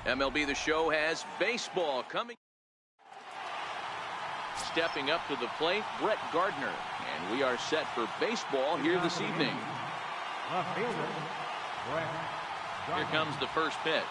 MLB The Show has baseball coming. Stepping up to the plate, Brett Gardner. And we are set for baseball here this evening. Here comes the first pitch.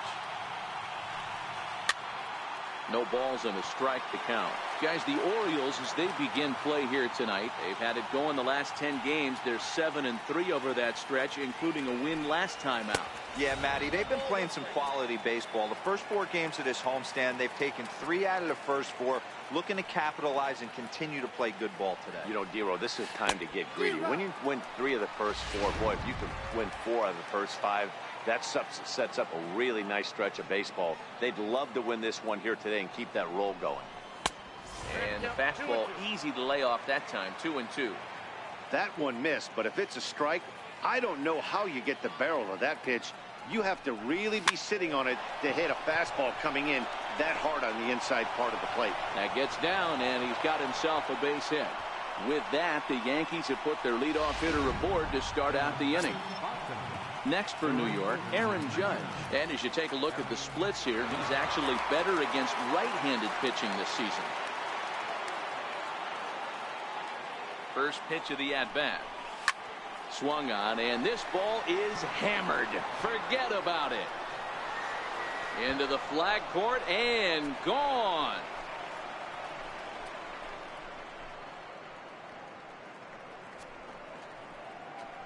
No balls and a strike to count. Guys, the Orioles, as they begin play here tonight, they've had it going the last 10 games. They're 7-3 over that stretch, including a win last time out. Yeah, Matty, they've been playing some quality baseball. The first 4 games of this homestand, they've taken 3 out of the first 4, looking to capitalize and continue to play good ball today. You know, Dero, this is time to get greedy. When you win 3 of the first 4, boy, if you can win 4 out of the first 5, that sets up a really nice stretch of baseball. They'd love to win this one here today and keep that roll going. And the fastball easy to lay off that time, 2-2. That one missed, but if it's a strike, I don't know how you get the barrel of that pitch. You have to really be sitting on it to hit a fastball coming in that hard on the inside part of the plate. That gets down, and he's got himself a base hit. With that, the Yankees have put their leadoff hitter aboard to start out the inning. Next for New York, Aaron Judge. And as you take a look at the splits here, he's actually better against right-handed pitching this season. First pitch of the at-bat. Swung on, and this ball is hammered. Forget about it. Into the flag court and gone.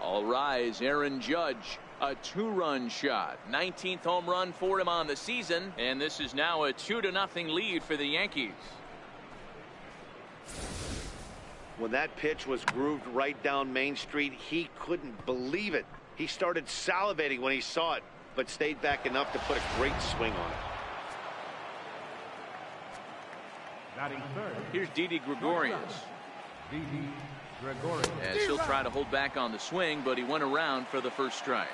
All rise, Aaron Judge. A 2-run shot. 19th home run for him on the season, and this is now a 2-0 lead for the Yankees. When that pitch was grooved right down Main Street, he couldn't believe it. He started salivating when he saw it, but stayed back enough to put a great swing on it. Here's Didi Gregorius. As he'll try to hold back on the swing, but he went around for the first strike.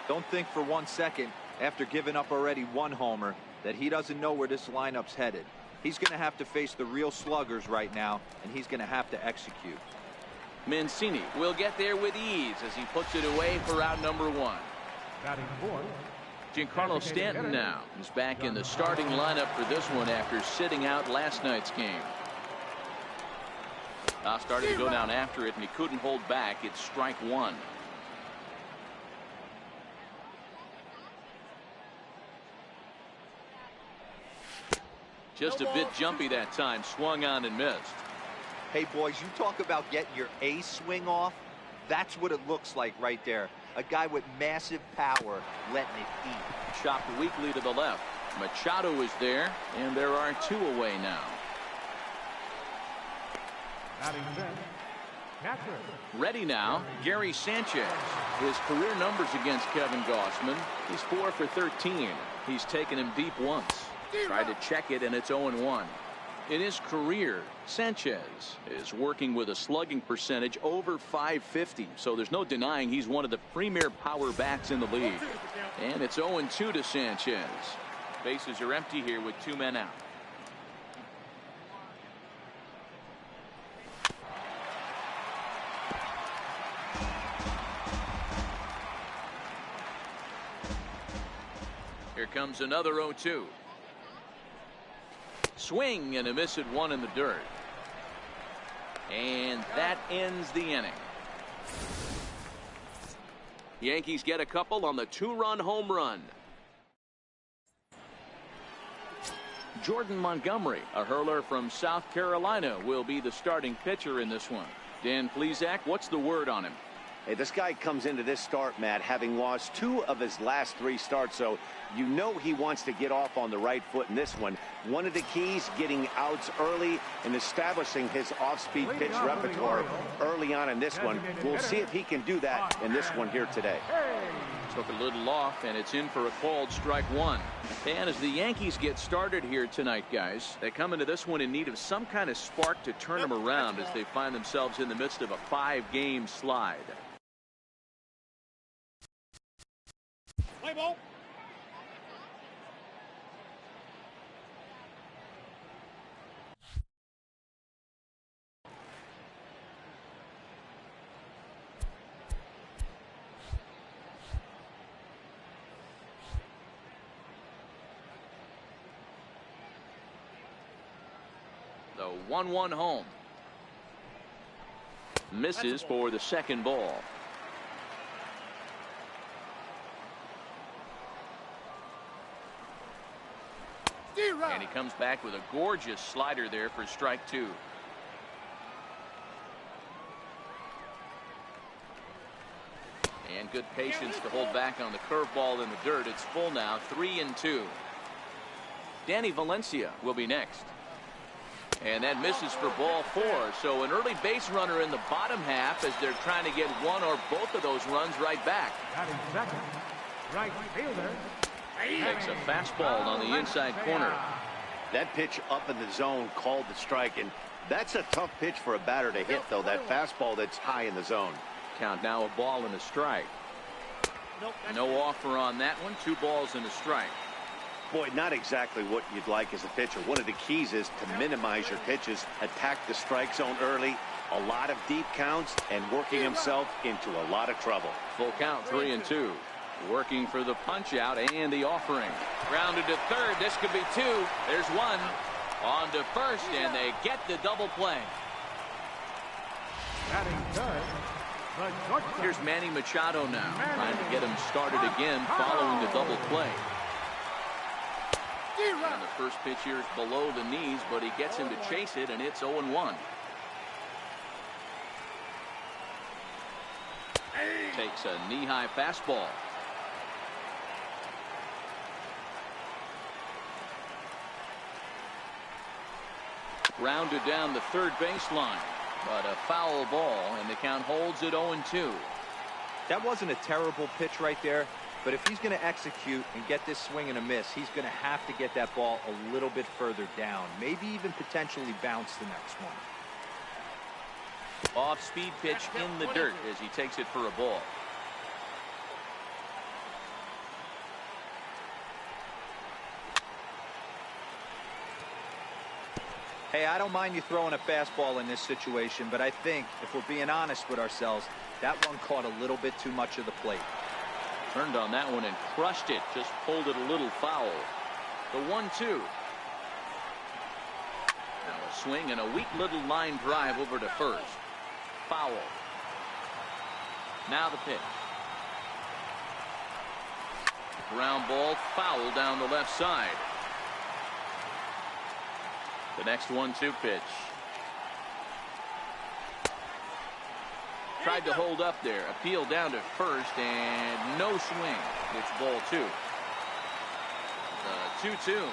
Don't think for 1 second, after giving up already 1 homer, that he doesn't know where this lineup's headed. He's going to have to face the real sluggers right now, and he's going to have to execute. Mancini will get there with ease as he puts it away for out number 1. Giancarlo Stanton now is back in the starting lineup for this one after sitting out last night's game. Started to go down after it, and he couldn't hold back. It's strike 1. Just a bit jumpy that time. Swung on and missed. Hey, boys, you talk about getting your A swing off. That's what it looks like right there. A guy with massive power letting it eat. Chopped weakly to the left. Machado is there, and there are 2 away now. Ready now, Gary Sanchez. His career numbers against Kevin Gausman. He's 4 for 13. He's taken him deep once. Tried to check it, and it's 0-1. In his career, Sanchez is working with a slugging percentage over .550, so there's no denying he's one of the premier power bats in the league. And it's 0-2 to Sanchez. Bases are empty here with 2 men out. Here comes another 0-2. Swing and a miss at 1 in the dirt. And that ends the inning. Yankees get a couple on the 2-run home run. Jordan Montgomery, a hurler from South Carolina, will be the starting pitcher in this one. Dan Plesac, what's the word on him? Hey, this guy comes into this start, Matt, having lost 2 of his last 3 starts, so you know he wants to get off on the right foot in this one. One of the keys, getting outs early and establishing his off-speed pitch repertoire early on in this one. We'll see if he can do that in this one here today. Took a little off, and it's in for a called strike 1. And as the Yankees get started here tonight, guys, they come into this one in need of some kind of spark to turn them around as they find themselves in the midst of a 5-game slide. Play ball. The 1-1 home. Misses for the second ball. And he comes back with a gorgeous slider there for strike 2. And good patience to hold back on the curveball in the dirt. It's full now, 3-2. Danny Valencia will be next. And that misses for ball 4. So an early base runner in the bottom half as they're trying to get one or both of those runs right back. Second, right fielder. Takes a fastball on the inside corner. That pitch up in the zone called the strike, and that's a tough pitch for a batter to hit, though. That fastball that's high in the zone. Count now, a ball and a strike. No offer on that one. 2 balls and a strike. Boy, not exactly what you'd like as a pitcher. One of the keys is to minimize your pitches, attack the strike zone early, a lot of deep counts, and working himself into a lot of trouble. Full count, 3-2. Working for the punch out and the offering. Grounded to third. This could be 2. There's 1. On to first, and they get the double play. Batting third. Here's Manny Machado now, trying to get him started again following the double play. And the first pitch here is below the knees, but he gets him to chase it, and it's 0-1. Takes a knee-high fastball. Rounded down the third baseline, but a foul ball, and the count holds at 0-2. That wasn't a terrible pitch right there, but if he's going to execute and get this swing and a miss, he's going to have to get that ball a little bit further down, maybe even potentially bounce the next one. Off-speed pitch in the dirt as he takes it for a ball. Hey, I don't mind you throwing a fastball in this situation, but I think if we're being honest with ourselves, that one caught a little bit too much of the plate. Turned on that one and crushed it. Just pulled it a little foul. The 1-2. Now a swing and a weak little line drive over to first. Foul. Now the pitch. Ground ball, foul down the left side. The next 1-2 pitch. Tried to hold up there. Appeal down to first and no swing. It's ball 2. The 2-2.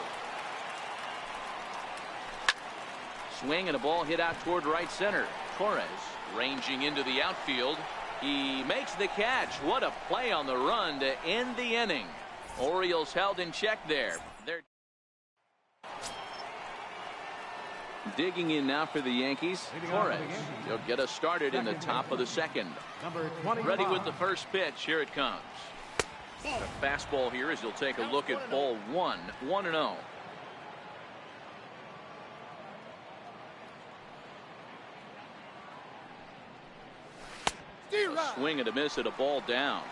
Swing and a ball hit out toward right center. Torres ranging into the outfield. He makes the catch. What a play on the run to end the inning. Orioles held in check there. They're digging in now for the Yankees. Torres. He'll get us started in the top of the second. Ready with the first pitch. Here it comes. A fastball here as he'll take a look at ball 1. 1-0. A swing and a miss at a ball down.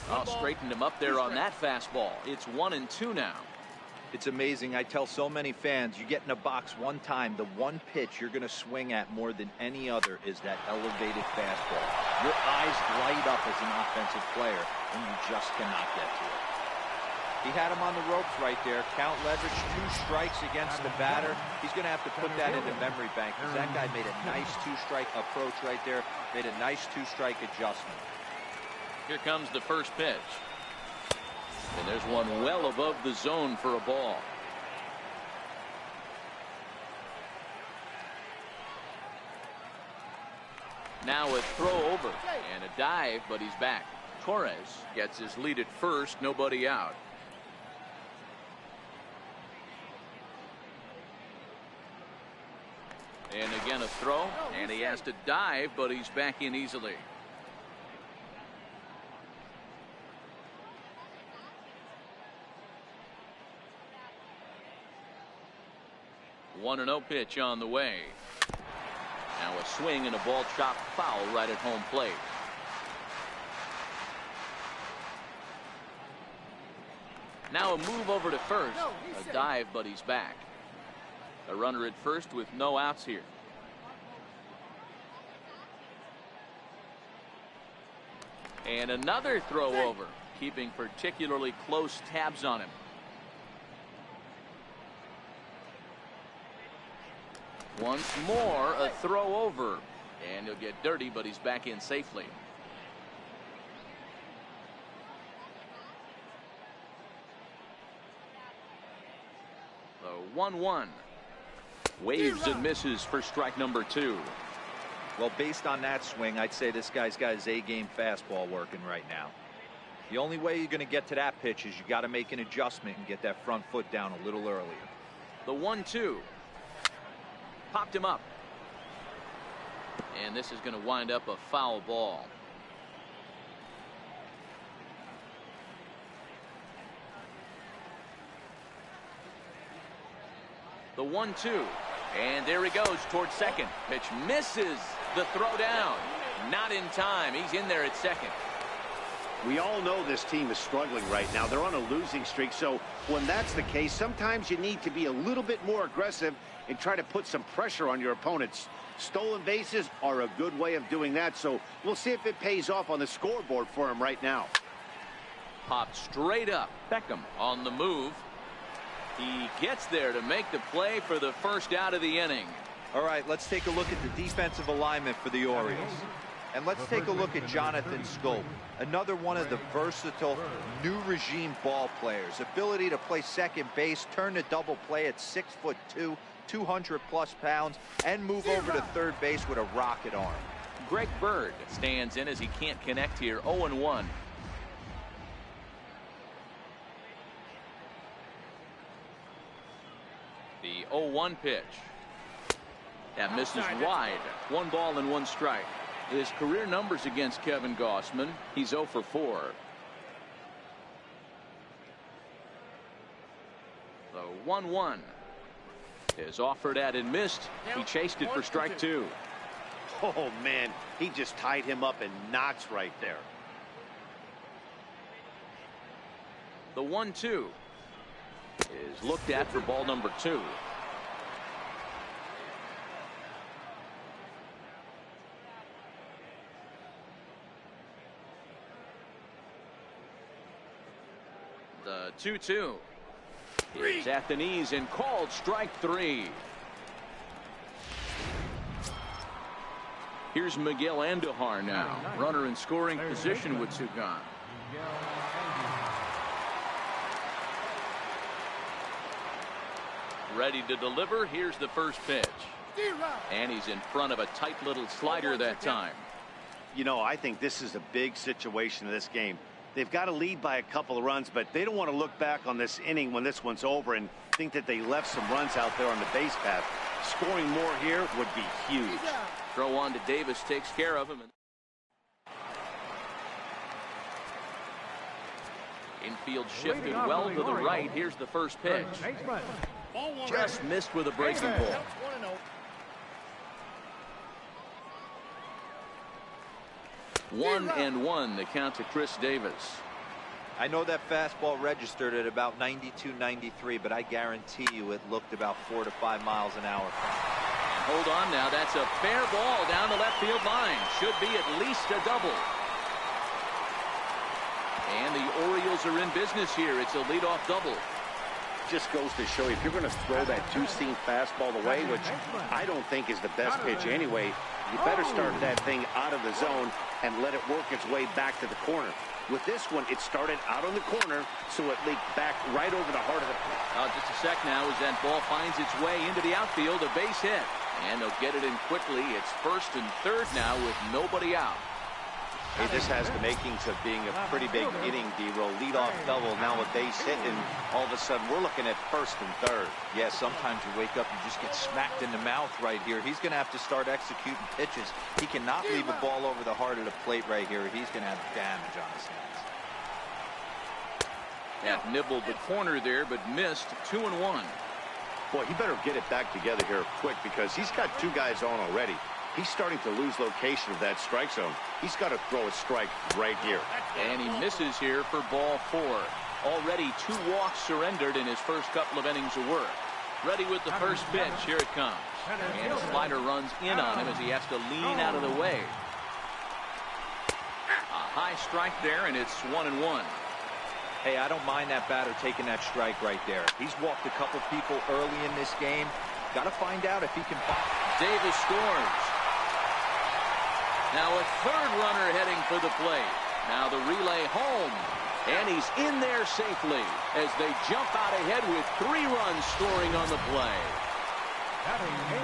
Oh, straightened him up there on that fastball. It's 1-2 now. It's amazing. I tell so many fans, you get in a box one time, the one pitch you're going to swing at more than any other is that elevated fastball. Your eyes light up as an offensive player, and you just cannot get to it. He had him on the ropes right there. Count leverage, 2 strikes against the batter. He's going to have to put that in the memory bank because that guy made a nice 2-strike approach right there, made a nice 2-strike adjustment. Here comes the first pitch. And there's one well above the zone for a ball. Now a throw over and a dive, but he's back. Torres gets his lead at first, nobody out. And again a throw, and he has to dive, but he's back in easily. One 1-0 pitch on the way. Now a swing and a ball chopped foul right at home plate. Now a move over to first. A dive, but he's back. A runner at first with no outs here. And another throw over, keeping particularly close tabs on him. Once more, a throw over. And he'll get dirty, but he's back in safely. The 1-1. Waves and misses for strike number 2. Well, based on that swing, I'd say this guy's got his A-game fastball working right now. The only way you're going to get to that pitch is you got to make an adjustment and get that front foot down a little earlier. The 1-2. Popped him up. And this is going to wind up a foul ball. The 1-2. And there he goes towards second. Pitch misses. The throw down. Not in time. He's in there at second. We all know this team is struggling right now. They're on a losing streak. So when that's the case, sometimes you need to be a little bit more aggressive and try to put some pressure on your opponents. Stolen bases are a good way of doing that. So we'll see if it pays off on the scoreboard for him right now. Popped straight up. Beckham on the move. He gets there to make the play for the first out of the inning. All right, let's take a look at the defensive alignment for the Orioles. And let's take a look at Jonathan Scope, another one of the versatile new regime ball players. Ability to play second base, turn to double play at 6'2", 200+ pounds, and move over to third base with a rocket arm. Greg Bird stands in as he can't connect here. 0-1. The 0-1 pitch. That misses wide. 1 ball and 1 strike. His career numbers against Kevin Gausman. He's 0 for 4. The 1-1 is offered at and missed. He chased it for strike 2. Oh, man, he just tied him up in knots right there. The 1-2 is looked at for ball number 2. The 2-2 is at the knees and called strike 3. Here's Miguel Andujar now. Runner in scoring position with 2 gone. Ready to deliver. Here's the first pitch. And he's in front of a tight little slider that time. You know, I think this is a big situation in this game. They've got to lead by a couple of runs, but they don't want to look back on this inning when this one's over and think that they left some runs out there on the base path. Scoring more here would be huge. Throw on to Davis takes care of him. Infield shifted well to the right. Here's the first pitch. Just missed with a breaking ball. 1-1 the count to Chris Davis. I know that fastball registered at about 92, 93, but I guarantee you it looked about 4 to 5 miles an hour. And hold on now. That's a fair ball down the left field line. Should be at least a double. And the Orioles are in business here. It's a leadoff double. Just goes to show you, if you're going to throw that 2-seam fastball away, which I don't think is the best pitch anyway, you better start that thing out of the zone and let it work its way back to the corner. With this one, it started out on the corner, so it leaked back right over the heart of the plate. Just a sec now as that ball finds its way into the outfield, a base hit. And they'll get it in quickly. It's first and third now with nobody out. Hey, this has the makings of being a pretty big inning, D-roll. Leadoff double, now a base hit, and all of a sudden we're looking at first and third. Yeah, sometimes you wake up and just get smacked in the mouth right here. He's going to have to start executing pitches. He cannot leave a ball over the heart of the plate right here. He's going to have damage on his hands. That nibbled the corner there, but missed. 2-1. Boy, he better get it back together here quick because he's got 2 guys on already. He's starting to lose location of that strike zone. He's got to throw a strike right here. And he misses here for ball 4. Already 2 walks surrendered in his first couple of innings of work. Ready with the first pitch. Here it comes. And a slider runs in on him as he has to lean out of the way. A high strike there, and it's 1-1. Hey, I don't mind that batter taking that strike right there. He's walked a couple people early in this game. Got to find out if he can. Davis scores. Now a third runner heading for the plate. Now the relay home. And he's in there safely as they jump out ahead with 3 runs scoring on the play.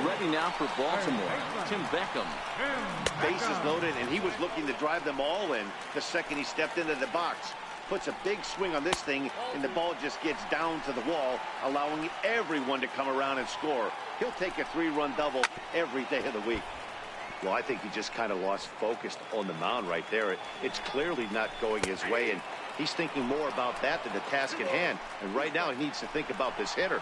Ready now for Baltimore, Tim Beckham. Bases loaded, and he was looking to drive them all in the second he stepped into the box. Puts a big swing on this thing, and the ball just gets down to the wall, allowing everyone to come around and score. He'll take a 3-run double every day of the week. Well, I think he just kind of lost focus on the mound right there. It's clearly not going his way, and he's thinking more about that than the task at hand. And right now, he needs to think about this hitter.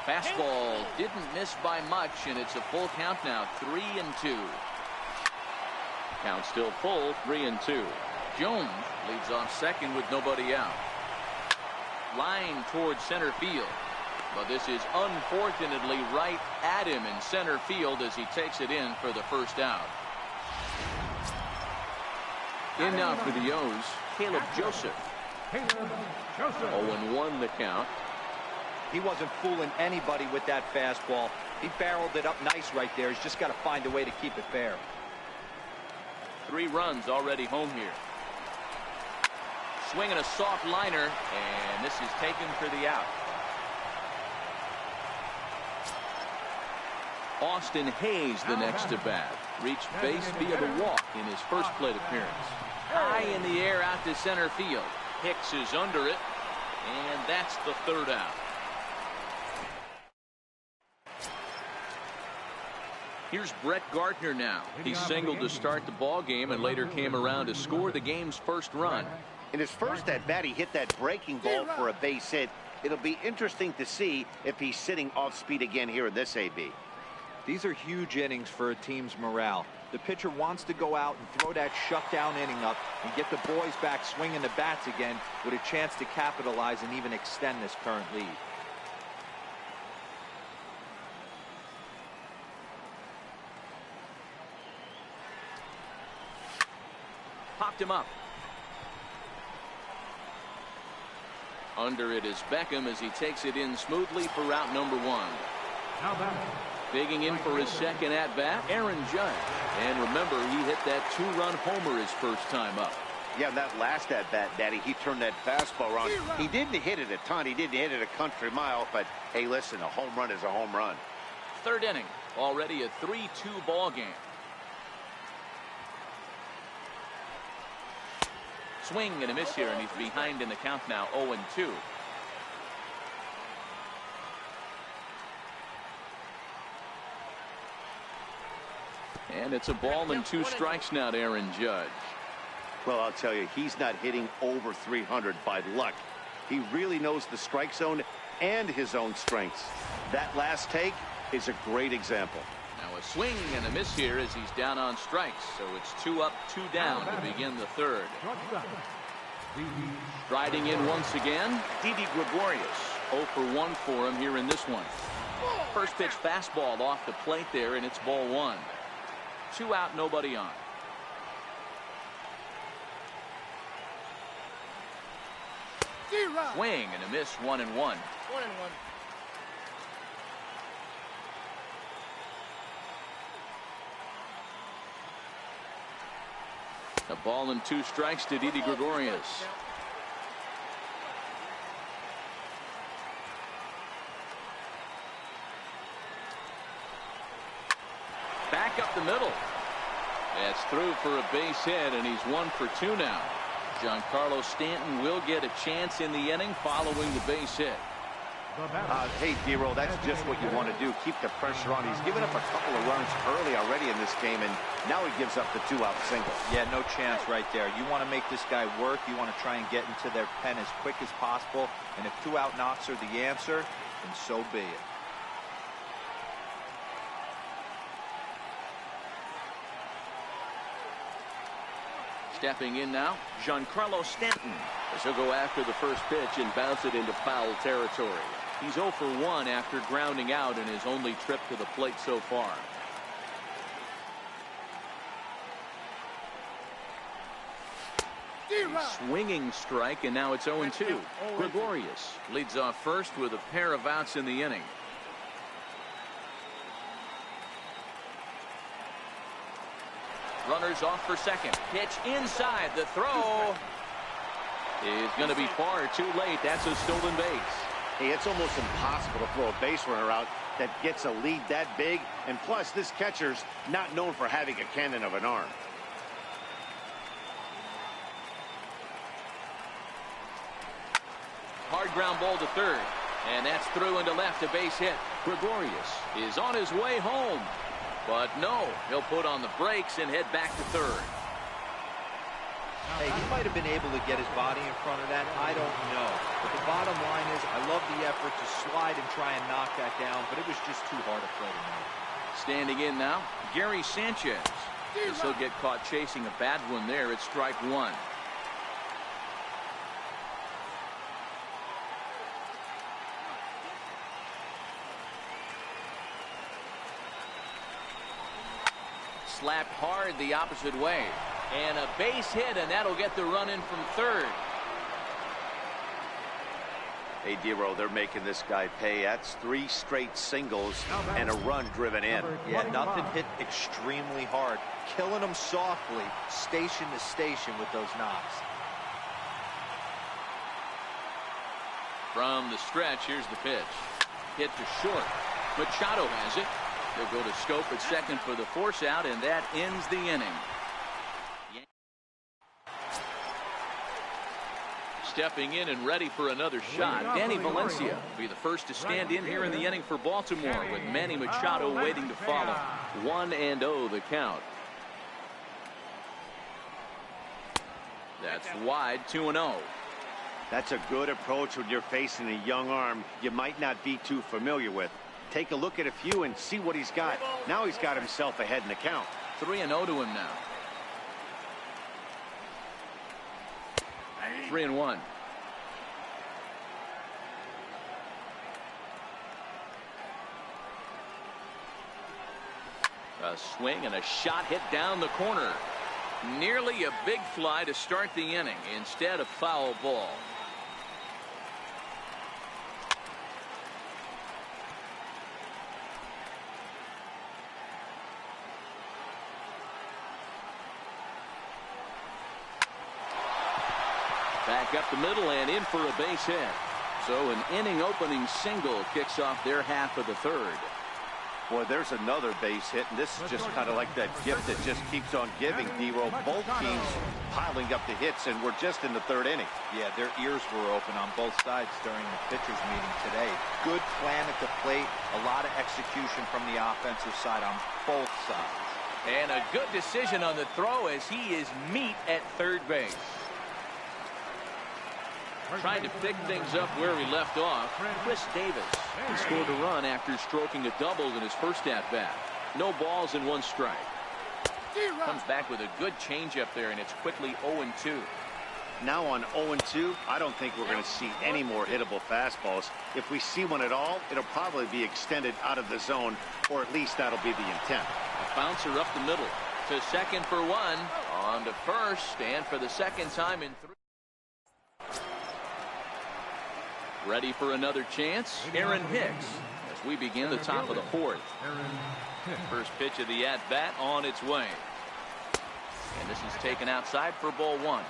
Fastball didn't miss by much, and it's a full count now, 3-2. Count still full, 3-2. Jones leads off second with nobody out. Line towards center field. But this is unfortunately right at him in center field as he takes it in for the first out. In now for the O's, Caleb Joseph. 0-1 the count. He wasn't fooling anybody with that fastball. He barreled it up nice right there. He's just got to find a way to keep it fair. 3 runs already home here. Swinging a soft liner, and this is taken for the out. Austin Hayes the next to bat. Reached base via the walk in his first plate appearance. High in the air out to center field. Hicks is under it, and that's the 3rd out. Here's Brett Gardner now. He singled to start the ball game and later came around to score the game's first run. In his first at bat, he hit that breaking ball for a base hit. It'll be interesting to see if he's sitting off speed again here in this AB. These are huge innings for a team's morale. The pitcher wants to go out and throw that shutdown inning up and get the boys back swinging the bats again with a chance to capitalize and even extend this current lead. Popped him up. Under it is Beckham as he takes it in smoothly for route number 1. Digging in for his second at-bat, Aaron Judge. And remember, he hit that 2-run homer his first time up. Yeah, that last at-bat, Daddy, he turned that fastball around. He didn't hit it a ton. He didn't hit it a country mile. But, hey, listen, a home run is a home run. 3rd inning, already a 3-2 ball game. Swing and a miss here, and he's behind in the count now, 0-2. And it's a ball and 2 strikes now to Aaron Judge. Well, I'll tell you, he's not hitting over 300 by luck. He really knows the strike zone and his own strengths. That last take is a great example. Now a swing and a miss here as he's down on strikes. So it's 2 up, 2 down to begin the 3rd. Striding in once again, Didi Gregorius. 0 for 1 for him here in this one. First pitch fastball off the plate there, and it's ball 1. 2 out, nobody on. Swing and a miss, 1-1. A ball and 2 strikes to Didi Gregorius. Back up the middle. That's through for a base hit, and he's 1 for 2 now. Giancarlo Stanton will get a chance in the inning following the base hit. Hey, D-Roll, that's just what you want to do. Keep the pressure on. He's given up a couple of runs early already in this game, and now he gives up the 2-out single. Yeah, no chance right there. You want to make this guy work. You want to try and get into their pen as quick as possible. And if 2-out knocks are the answer, then so be it. Stepping in now, Giancarlo Stanton. As he'll go after the first pitch and bounce it into foul territory. He's 0 for 1 after grounding out in his only trip to the plate so far. Swinging strike, and now it's 0-2. Gregorius leads off first with a pair of outs in the inning. Runners off for second. Pitch inside. The throw is going to be far too late. That's a stolen base. Hey, it's almost impossible to throw a base runner out that gets a lead that big. And plus, this catcher's not known for having a cannon of an arm. Hard ground ball to third. And that's through into left, a base hit. Gregorius is on his way home. But no, he'll put on the brakes and head back to third. Hey, he might have been able to get his body in front of that. I don't know. But the bottom line is I love the effort to slide and try and knock that down, but it was just too hard a play to make. Standing in now, Gary Sanchez. As he'll get caught chasing a bad one there at strike one. Slapped hard the opposite way. And a base hit, and that'll get the run in from third. Hey, Dero, they're making this guy pay. That's 3 straight singles and a run driven in. Yeah, nothing hit extremely hard. Killing them softly, station to station with those knocks. From the stretch, here's the pitch. Hit to short. Machado has it. They'll go to Scope at second for the force out, and that ends the inning. Stepping in and ready for another shot, Danny Valencia will be the first to stand in here in the inning for Baltimore, with Manny Machado waiting to follow. 1-0 the count. That's wide, 2-0. That's a good approach when you're facing a young arm you might not be too familiar with. Take a look at a few and see what he's got. Now he's got himself ahead in the count. 3-0 to him now. 3-1. A swing and a shot hit down the corner. Nearly a big fly to start the inning. Instead, a foul ball. Back up the middle and in for a base hit. So an inning opening single kicks off their half of the third. Boy, there's another base hit, and this is just kind of like that gift that just keeps on giving, Dero. Both teams piling up the hits, and we're just in the third inning. Yeah, their ears were open on both sides during the pitchers meeting today. Good plan at the plate, a lot of execution from the offensive side on both sides. And a good decision on the throw as he is meat at third base. Trying to pick things up where he left off, Chris Davis. He scored a run after stroking a double in his first at-bat. No balls and 1 strike. Comes back with a good changeup there, and it's quickly 0-2. Now on 0-2, I don't think we're going to see any more hittable fastballs. If we see one at all, it'll probably be extended out of the zone, or at least that'll be the intent. A bouncer up the middle. To second for 1. On to first, and for the second time in 3. Ready for another chance, Aaron Hicks, as we begin the top of the 4th. First pitch of the at-bat on its way. And this is taken outside for ball 1.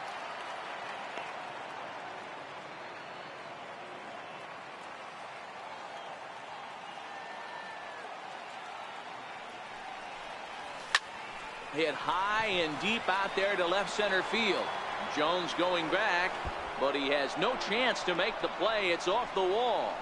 Hit high and deep out there to left center field. Jones going back, but he has no chance to make the play. It's off the wall.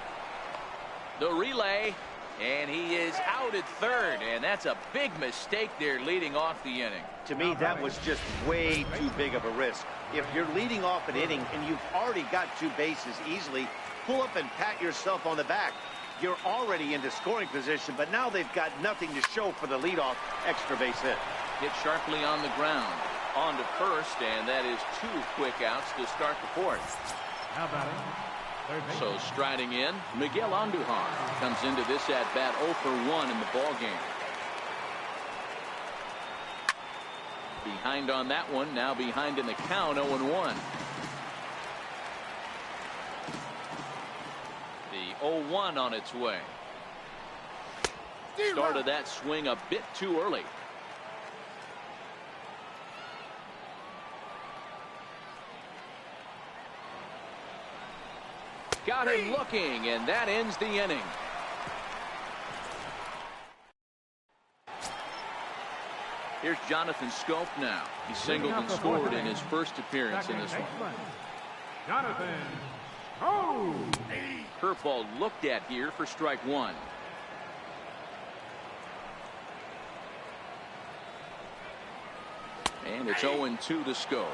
The relay, and he is out at third, and that's a big mistake there leading off the inning. To me, that was just way too big of a risk. If you're leading off an inning and you've already got 2 bases easily, pull up and pat yourself on the back. You're already into scoring position, but now they've got nothing to show for the leadoff extra base hit. Hit sharply on the ground. On to first, and that is 2 quick outs to start the 4th. Now batting, third base. So striding in, Miguel Andujar comes into this at bat 0 for 1 in the ball game. Behind on that one, now behind in the count, 0-1. The 0-1 on its way. Started that swing a bit too early. Got him looking, and that ends the inning. Here's Jonathan Scope now. He singled and scored in his first appearance in this one. Jonathan. Oh! Curveball looked at here for strike 1. And it's 0-2 to Scope.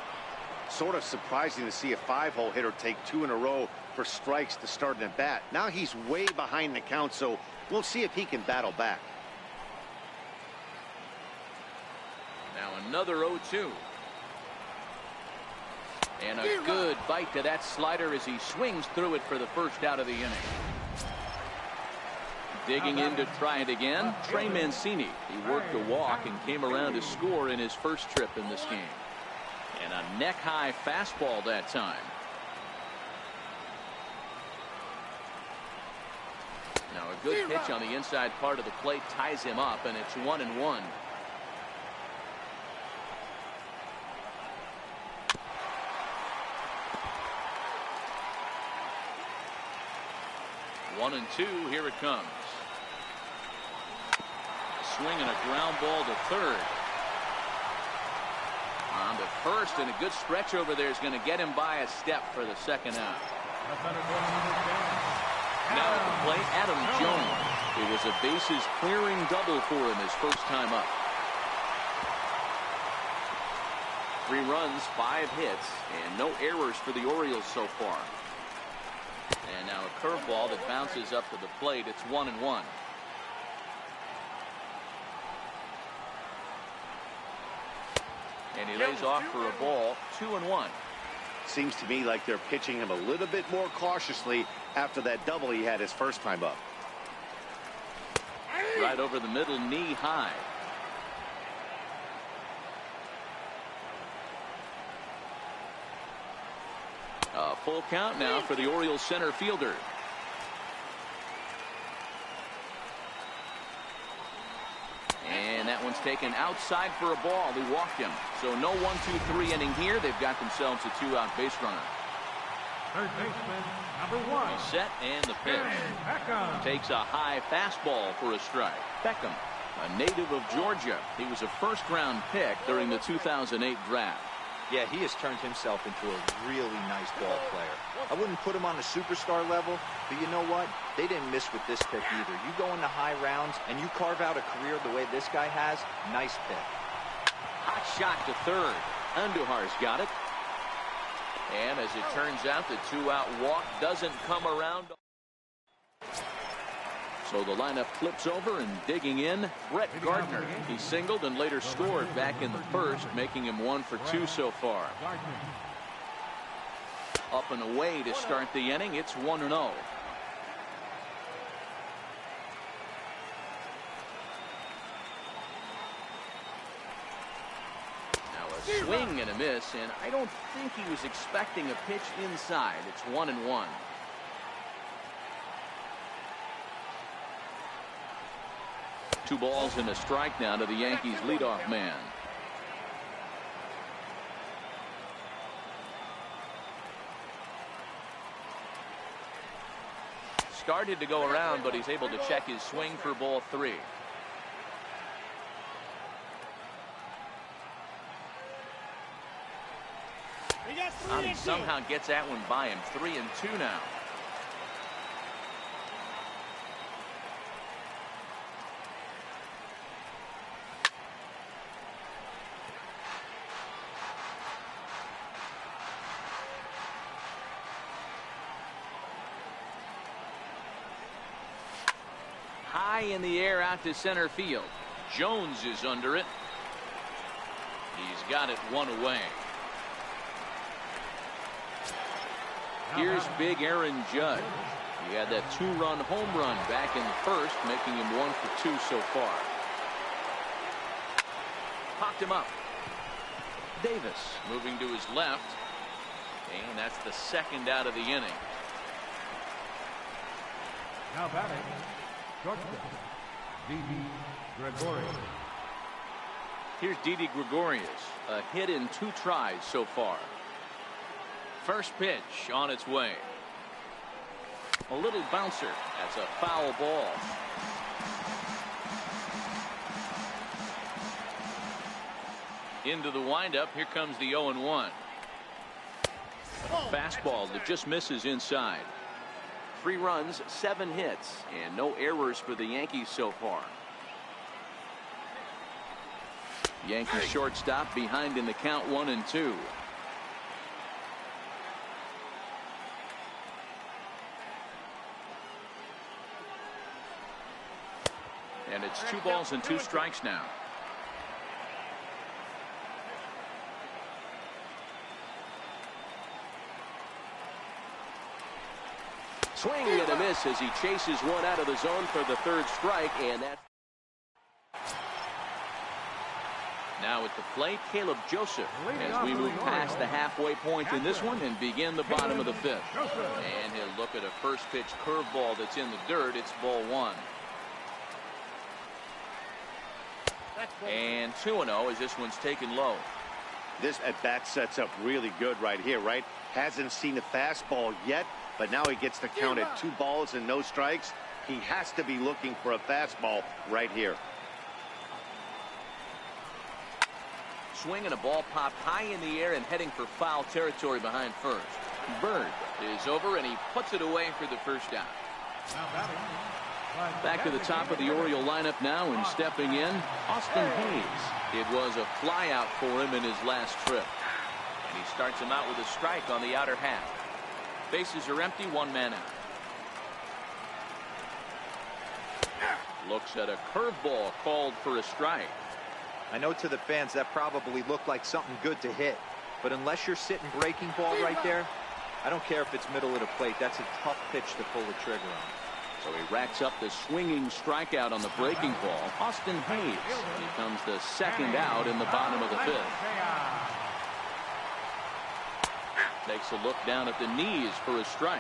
Sort of surprising to see a 5-hole hitter take 2 in a row for strikes to start an at bat. Now he's way behind the count, so we'll see if he can battle back. Now another 0-2. And a good bite to that slider as he swings through it for the first out of the inning. Digging in to try it again, Trey Mancini. He worked a walk and came around to score in his first trip in this game. And a neck-high fastball that time. Now a good pitch on the inside part of the plate ties him up, and it's 1-1. One and 2, here it comes. Swing and a ground ball to third. On to first, and a good stretch over there is going to get him by a step for the second out. Now at the plate, Adam Jones. It was a bases clearing double for him his first time up. 3 runs, 5 hits, and no errors for the Orioles so far. And now a curveball that bounces up to the plate. It's 1-1. And he lays off for a ball. 2-1. Seems to me like they're pitching him a little bit more cautiously after that double he had his first time up. Right over the middle, knee high. A full count now for the Orioles center fielder. And that one's taken outside for a ball. They walked him. So no 1-2-3 inning here. They've got themselves a 2-out base runner. Third baseman, number 1. He's set, and the pitch. Takes a high fastball for a strike. Beckham, a native of Georgia. He was a first-round pick during the 2008 draft. Yeah, he has turned himself into a really nice ball player. I wouldn't put him on the superstar level, but you know what? They didn't miss with this pick either. You go into high rounds and you carve out a career the way this guy has. Nice pick. Hot shot to third. Andujar's got it. And as it turns out, the 2-out walk doesn't come around. So the lineup flips over, and digging in, Brett Gardner. He singled and later scored back in the first, making him 1 for 2 so far. Up and away to start the inning. It's 1-0. Now a swing and a miss, and I don't think he was expecting a pitch inside. It's 1-1. Two balls and a strike now to the Yankees leadoff man. Started to go around, but he's able to check his swing for ball 3. He somehow gets that one by him. 3-2 now. High in the air out to center field. Jones is under it. He's got it one away. Here's big Aaron Judge. He had that 2-run home run back in the first, making him 1 for 2 so far. Popped him up. Davis moving to his left, and that's the second out of the inning. Now batting, shortstop, Didi Gregorius. Here's Didi Gregorius, a hit in 2 tries so far. First pitch on its way. A little bouncer. That's a foul ball. Into the windup. Here comes the 0-1. Fastball that just misses inside. 3 runs, 7 hits, and no errors for the Yankees so far. Yankees shortstop behind in the count 1-2. And it's 2 balls and 2 strikes now. Swing and a miss as he chases one out of the zone for the 3rd strike, and that. Now at the plate, Caleb Joseph, as we move past the halfway point in this one and begin the bottom of the 5th. And he'll look at a first pitch curveball that's in the dirt. It's ball 1. And 2-0 as this one's taken low. This at bat sets up really good right here, right? Hasn't seen a fastball yet, but now he gets the count at 2 balls and no strikes. He has to be looking for a fastball right here. Swing and a ball popped high in the air and heading for foul territory behind first. Bird is over and he puts it away for the first out. Back to the top of the Oriole lineup now, and stepping in, Austin Hayes. It was a fly out for him in his last trip. And he starts him out with a strike on the outer half. Bases are empty, 1 man out. Looks at a curveball called for a strike. I know to the fans that probably looked like something good to hit, but unless you're sitting breaking ball right there, I don't care if it's middle of the plate. That's a tough pitch to pull the trigger on. So he racks up the swinging strikeout on the breaking ball. Austin Hayes becomes the 2nd out in the bottom of the 5th. Takes a look down at the knees for a strike.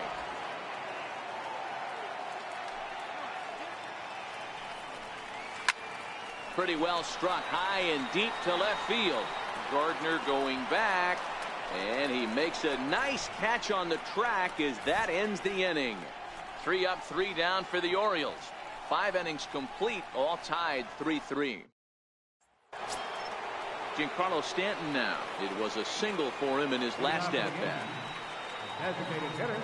Pretty well struck high and deep to left field. Gardner going back, and he makes a nice catch on the track as that ends the inning. 3 up, 3 down for the Orioles. 5 innings complete, all tied 3-3. Giancarlo Stanton now. It was a single for him in his last at bat. Designated hitter,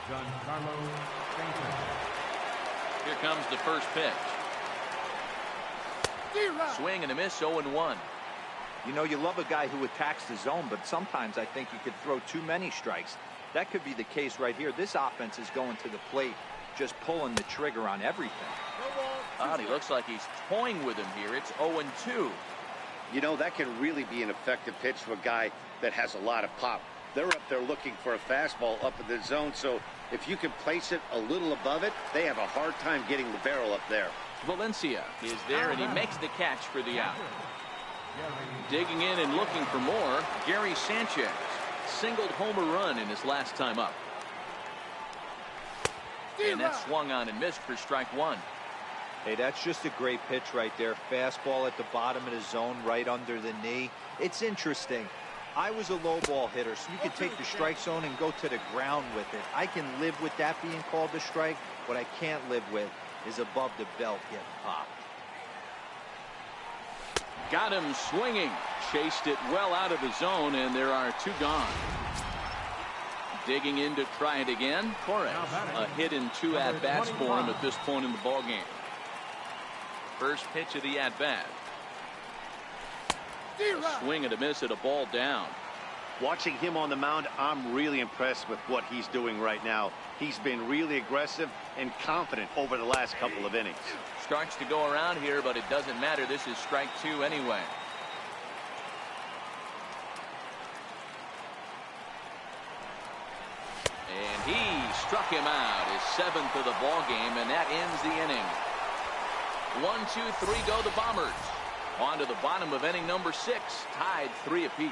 Giancarlo Stanton. Here comes the first pitch. Swing and a miss, 0-1. You know, you love a guy who attacks the zone, but sometimes I think you could throw too many strikes. That could be the case right here. This offense is going to the plate, just pulling the trigger on everything. He looks like he's toying with him here. It's 0-2. You know, that can really be an effective pitch to a guy that has a lot of pop. They're up there looking for a fastball up in the zone, so if you can place it a little above it, they have a hard time getting the barrel up there. Valencia is there, and he makes the catch for the out. Digging in and looking for more, Gary Sanchez. Singled home a run in his last time up. And that swung on and missed for strike 1. Hey, that's just a great pitch right there. Fastball at the bottom of the zone, right under the knee. It's interesting. I was a low ball hitter, so you could take the strike zone and go to the ground with it. I can live with that being called a strike. What I can't live with is above the belt getting popped. Got him swinging. Chased it well out of the zone, and there are 2 gone. Digging in to try it again. Torres, a hit in 2 at-bats for him at this point in the ballgame. First pitch of the at-bat. A swing and a miss at a ball down. Watching him on the mound, I'm really impressed with what he's doing right now. He's been really aggressive and confident over the last couple of innings. Starts to go around here, but it doesn't matter. This is strike 2 anyway. struck him out, his 7th of the ball game, and that ends the inning. 1, 2, 3 go the Bombers. On to the bottom of inning number 6, tied 3 apiece.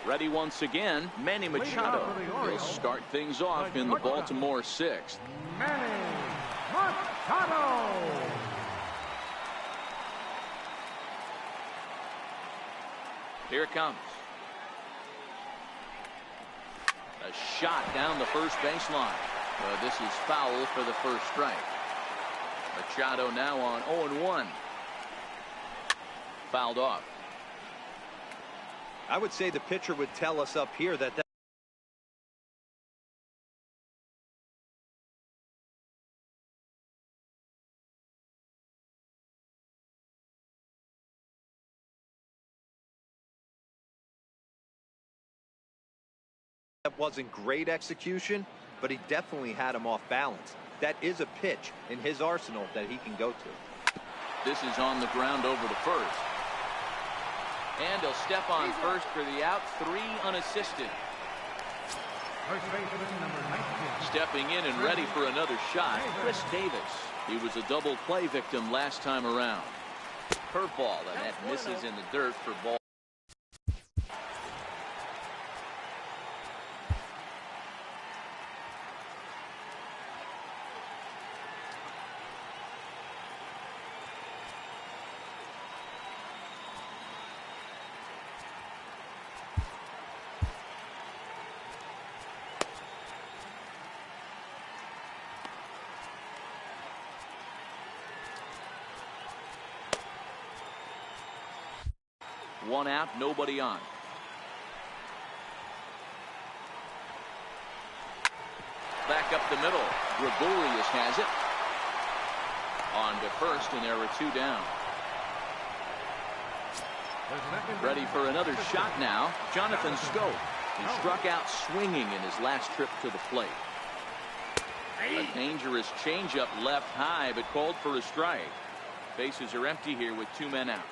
Ready once again, Manny Machado. He'll start things off in the Baltimore 6th. Manny Machado. Here it comes. A shot down the first baseline. This is foul for the first strike. Machado now on 0-1. Fouled off. I would say the pitcher would tell us up here that wasn't great execution, but he definitely had him off balance. That is a pitch in his arsenal that he can go to. This is on the ground over to first. And he'll step on first for the out, 3 unassisted. First baseman number 19. Stepping in and ready for another shot, Chris Davis. He was a double play victim last time around. Curveball, and that misses in the dirt for ball. One out, nobody on. Back up the middle. Gregorius has it. On to first, and there are 2 down. Ready for another shot now. Jonathan Scope. He struck out swinging in his last trip to the plate. A dangerous changeup left high, but called for a strike. Bases are empty here with 2 men out.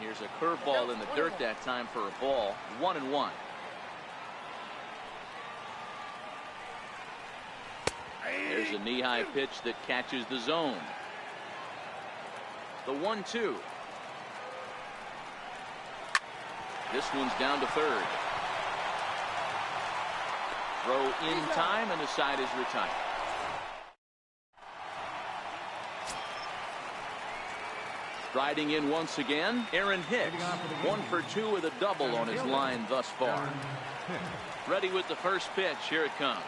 Here's a curveball in the dirt that time for a ball. 1-1. There's a knee-high pitch that catches the zone. The 1-2. This one's down to third. Throw in time, and the side is retired. Riding in once again, Aaron Hicks. 1 for 2 with a double on his line thus far. Ready with the first pitch. Here it comes.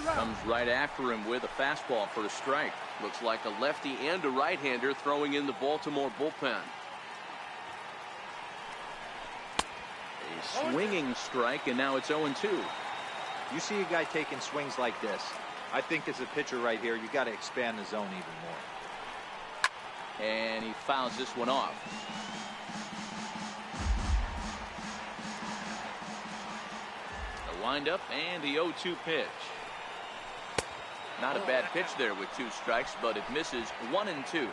Comes right after him with a fastball for a strike. Looks like a lefty and a right-hander throwing in the Baltimore bullpen. A swinging strike, and now it's 0-2. You see a guy taking swings like this. I think as a pitcher right here, you got to expand the zone even more. And he fouls this one off. The windup and the 0-2 pitch. Not a bad pitch there with 2 strikes, but it misses. 1-2.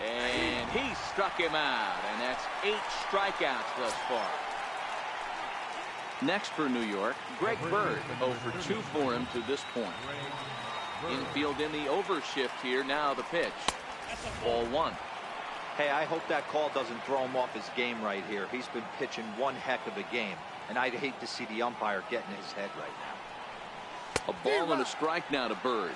And he struck him out, and that's 8 strikeouts thus far. Next for New York, Greg Bird. 0 for 2 for him to this point. Infield in the overshift here. Now the pitch. Ball 1. Hey, I hope that call doesn't throw him off his game right here. He's been pitching one heck of a game, and I'd hate to see the umpire get in his head right now. A ball and a strike now to Bird.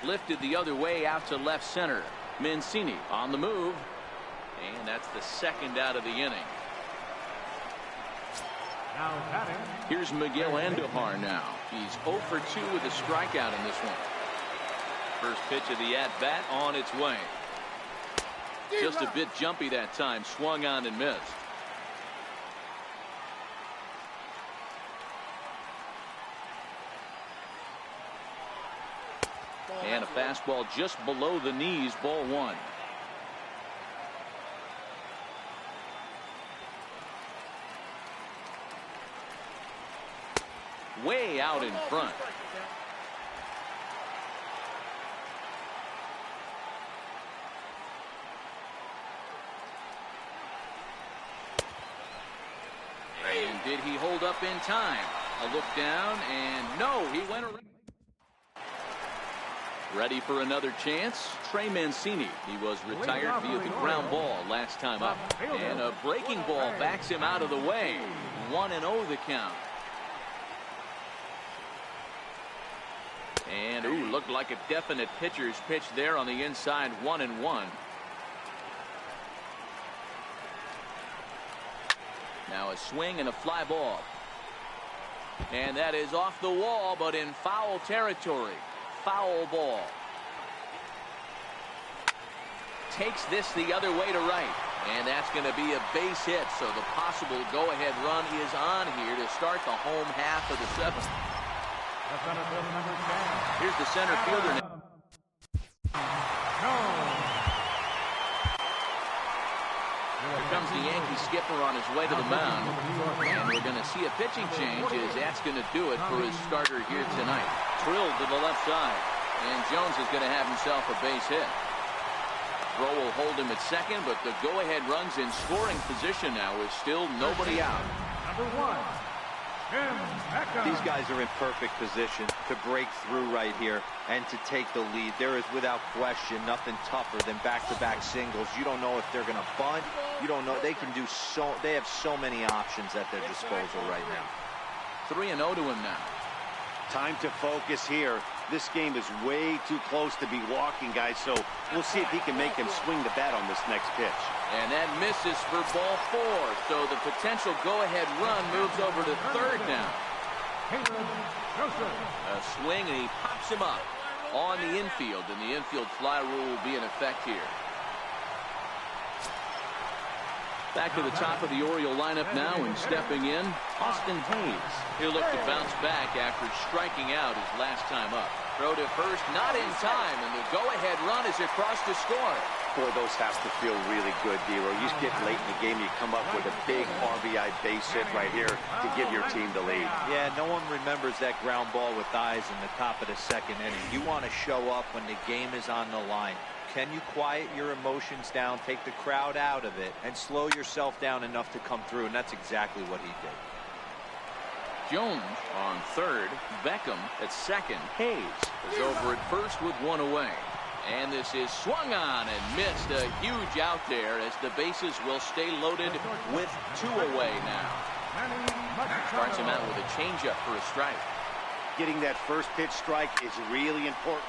Lifted the other way out to left center. Mancini on the move. And that's the 2nd out of the inning. Now batting. Here's Miguel Andujar now. He's 0 for 2 with a strikeout in this one. First pitch of the at-bat on its way. Just a bit jumpy that time. Swung on and missed. And a fastball just below the knees, ball one. Way out in front. And did he hold up in time? A look down, and no, he went around. Ready for another chance? Trey Mancini. He was retired via the ground ball last time up. And a breaking ball backs him out of the way. 1-0 the count. And, ooh, looked like a definite pitcher's pitch there on the inside. 1-1. Now a swing and a fly ball. And that is off the wall, but in foul territory. Foul ball. Takes this the other way to right. And that's going to be a base hit. So the possible go-ahead run is on here to start the home half of the seventh. Here's the center fielder now. Here comes the Yankee skipper on his way to the mound. And we're going to see a pitching change as that's going to do it for his starter here tonight. Drilled to the left side. And Jones is going to have himself a base hit. Throw will hold him at second, but the go-ahead runs in scoring position now with still nobody out. Number one. These guys are in perfect position to break through right here and to take the lead. There is without question nothing tougher than back-to-back singles. You don't know if they're going to bunt. You don't know. They can do so. They have so many options at their disposal right now. 3-0 to him now. Time to focus here. This game is way too close to be walking, guys, so we'll see if he can make him swing the bat on this next pitch. And that misses for ball 4, so the potential go-ahead run moves over to third now. A swing, and he pops him up on the infield, and the infield fly rule will be in effect here. Back to the top of the Oriole lineup now, and stepping in, Austin Hayes. He'll look to bounce back after striking out his last time up. Throw to first, not in time, and the go-ahead run is across to score. Boy, those have to feel really good, D-Row. You get late in the game, you come up with a big RBI base hit right here to give your team the lead. Yeah, no one remembers that ground ball with eyes in the top of the second inning. You want to show up when the game is on the line. Can you quiet your emotions down, take the crowd out of it, and slow yourself down enough to come through? And that's exactly what he did. Jones on third, Beckham at second. Hayes is over at first with one away. And this is swung on and missed. A huge out there as the bases will stay loaded with 2 away now. Starts him out with a changeup for a strike. Getting that first pitch strike is really important.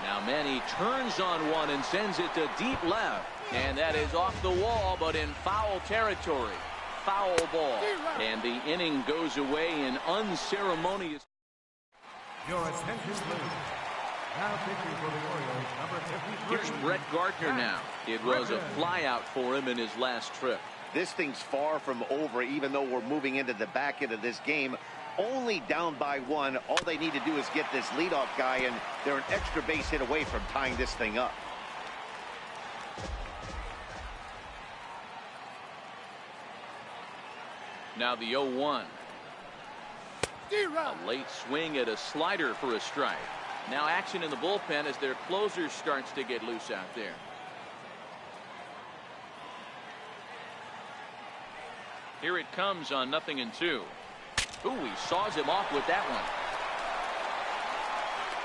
Now Manny turns on one and sends it to deep left. And that is off the wall, but in foul territory. Foul ball. And the inning goes away in unceremonious. Your attention, please. Now pitching for the Orioles, number 53. Here's Brett Gardner now. It was a flyout for him in his last trip. This thing's far from over, even though we're moving into the back end of this game. Only down by 1. All they need to do is get this leadoff guy, and they're an extra base hit away from tying this thing up. Now the 0-1. A late swing at a slider for a strike. Now action in the bullpen as their closer starts to get loose out there. Here it comes on 0-2. Ooh, he saws him off with that one.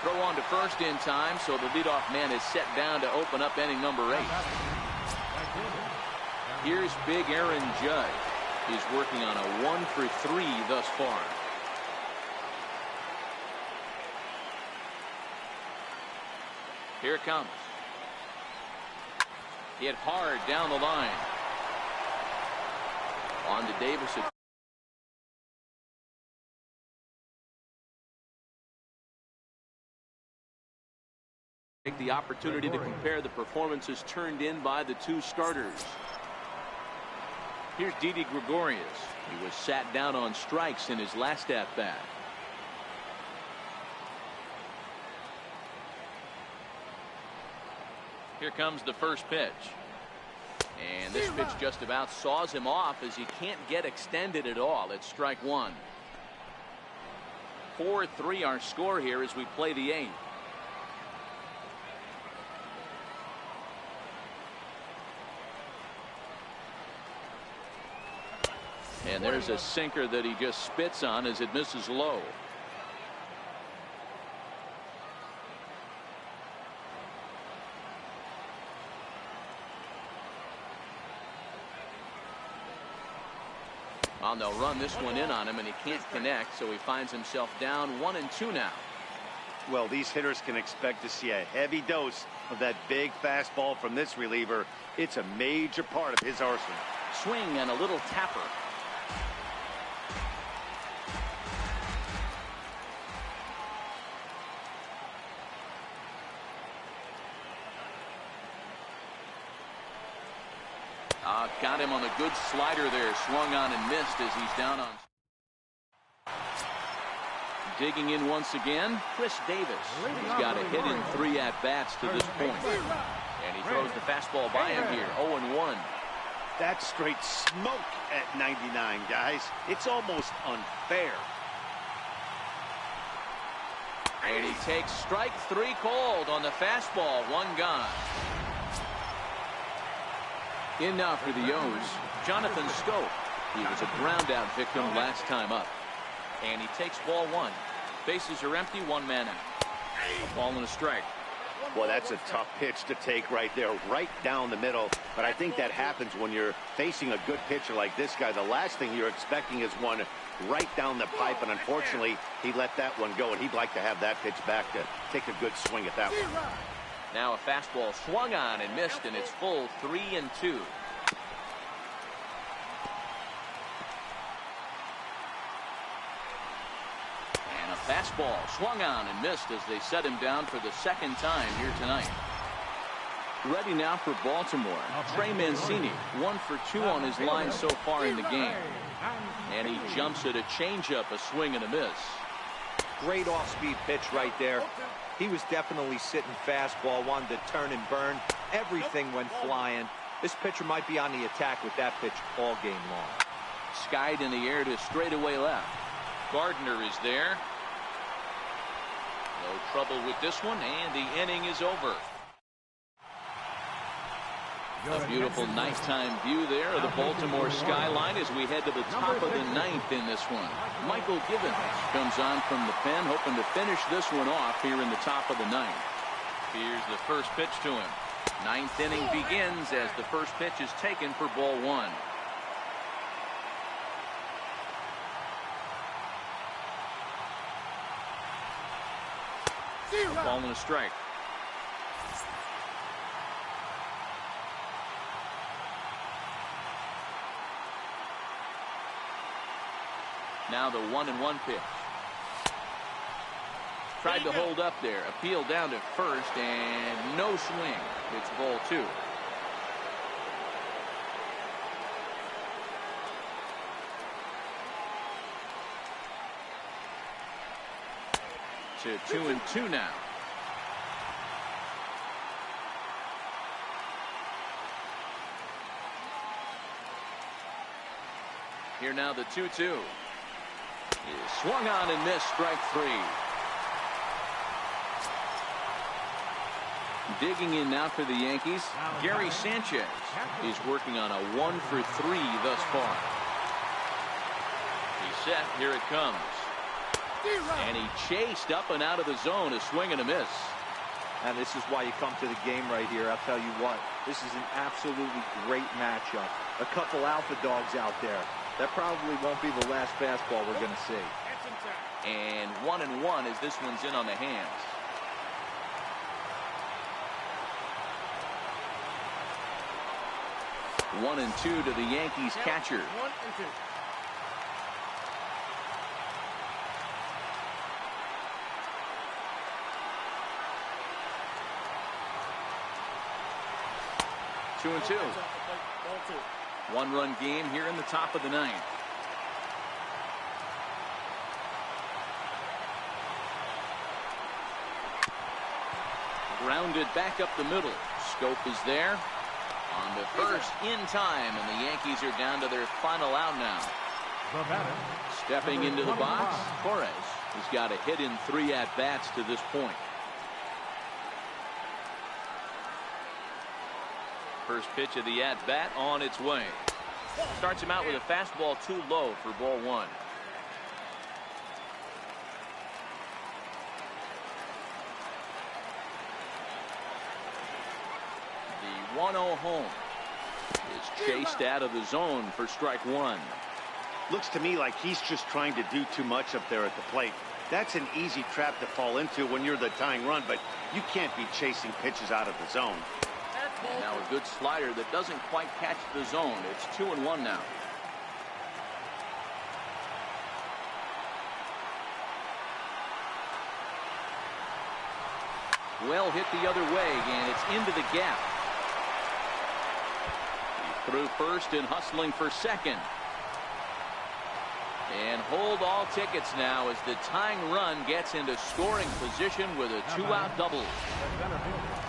Throw on to first in time, so the leadoff man is set down to open up inning number 8. Here's big Aaron Judge. He's working on a 1-for-3 thus far. Here it comes. Hit hard down the line. On to Davis. Take the opportunity to compare the performances turned in by the 2 starters. Here's Didi Gregorius. He was sat down on strikes in his last at-bat. Here comes the first pitch. And this pitch just about saws him off as he can't get extended at all. It's strike one. 4-3 our score here as we play the 8th. And there's a sinker that he just spits on as it misses low. Well, they'll run this one in on him, and he can't connect, so he finds himself down 1-2 now. Well, these hitters can expect to see a heavy dose of that big fastball from this reliever. It's a major part of his arsenal. Swing and a little tapper. Got him on a good slider there. Swung on and missed as he's down on. Digging in once again, Chris Davis. He's got a hit in 3 at-bats to this point. And he throws the fastball by him here. 0-1. That's straight smoke at 99, guys. It's almost unfair. And he takes strike 3 called on the fastball. 1 gone. In now for the O's, Jonathan Scope. He was a ground out victim last time up. And he takes ball 1. Bases are empty, 1 man out. A ball and a strike. Well, that's a tough pitch to take right there, right down the middle. But I think that happens when you're facing a good pitcher like this guy. The last thing you're expecting is one right down the pipe. And unfortunately, he let that one go. And he'd like to have that pitch back to take a good swing at that one. Now a fastball swung on and missed, and it's full 3-2. And a fastball swung on and missed as they set him down for the 2nd time here tonight. Ready now for Baltimore. Trey Mancini, 1 for 2 on his line so far in the game. And he jumps at a changeup, a swing and a miss. Great off-speed pitch right there. He was definitely sitting fastball, wanted to turn and burn. Everything went flying. This pitcher might be on the attack with that pitch all game long. Skied in the air to straightaway left. Gardner is there. No trouble with this one, and the inning is over. A beautiful nighttime view there of the Baltimore skyline as we head to the top of the 9th in this one. Michael Gibbons comes on from the pen, hoping to finish this one off here in the top of the 9th. Here's the first pitch to him. 9th inning begins as the first pitch is taken for ball 1. Ball and a strike. Now the 1-1 pitch. Tried to hold up there. Appeal down to first and no swing. It's ball 2. To 2-2 now. Here now the 2-2. Swung on and missed, strike 3. Digging in now for the Yankees, Gary Sanchez. He's working on a 1 for 3 thus far. He's set, here it comes. And he chased up and out of the zone, a swing and a miss. And this is why you come to the game right here. I'll tell you what, this is an absolutely great matchup. A couple alpha dogs out there. That probably won't be the last fastball we're going to see. And 1-1 as this one's in on the hands. One and 2 to the Yankees catcher. 1-2. 2-2. 1-run game here in the top of the 9th. Grounded back up the middle. Scope is there. On to first in time, and the Yankees are down to their final out now. Stepping into the box, Torres has got a hit in 3 at-bats to this point. First pitch of the at-bat on its way. Starts him out with a fastball too low for ball 1. The 1-0 home is chased out of the zone for strike 1. Looks to me like he's just trying to do too much up there at the plate. That's an easy trap to fall into when you're the tying run, but you can't be chasing pitches out of the zone. Now a good slider that doesn't quite catch the zone. It's 2-1 now. Well hit the other way, and it's into the gap. He threw first and hustling for second. And hold all tickets now as the tying run gets into scoring position with a 2-out double.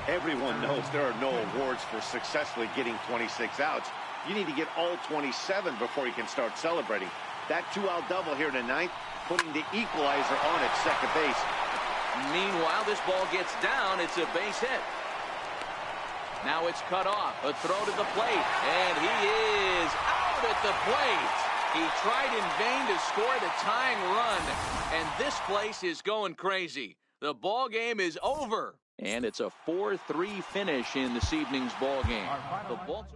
Everyone knows there are no awards for successfully getting 26 outs. You need to get all 27 before you can start celebrating. That 2-out double here tonight, putting the equalizer on at second base. Meanwhile, this ball gets down. It's a base hit. Now it's cut off. A throw to the plate. And he is out at the plate. He tried in vain to score the tying run. And this place is going crazy. The ball game is over. And it's a 4-3 finish in this evening's ball game. The Baltimore